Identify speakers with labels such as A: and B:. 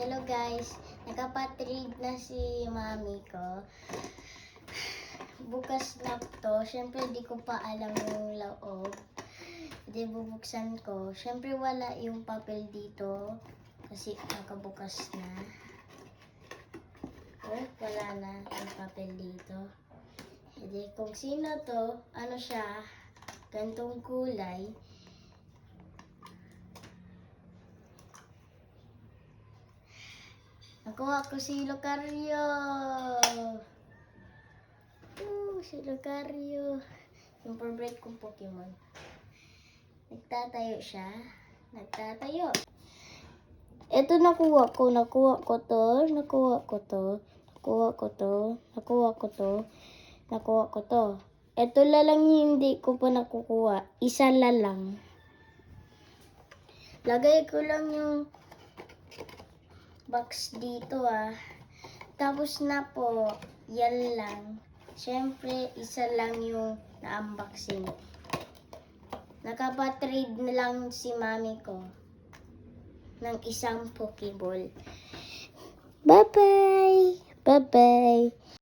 A: Hello guys, nakapatrade na si mami ko. Bukas na to, syempre di ko pa alam yung loob. Hindi bubuksan ko. Syempre wala yung papel dito kasi nakabukas na. Oh, wala na yung papel dito. Hindi kung sino to, ano siya, gantong kulay. Nakuha ko si Lucario. Si Lucario. Yung favorite kong Pokemon. Nagtatayo siya. Nagtatayo. Ito nakuha ko to. Ito lang hindi ko pa nakukuha. Isa lang. Lagay ko lang yung box dito Tapos na po, yan lang. Siyempre, isa lang yung na-unboxing. Nakapatrade na lang si mami ko ng isang Pokeball. Bye-bye! Bye-bye!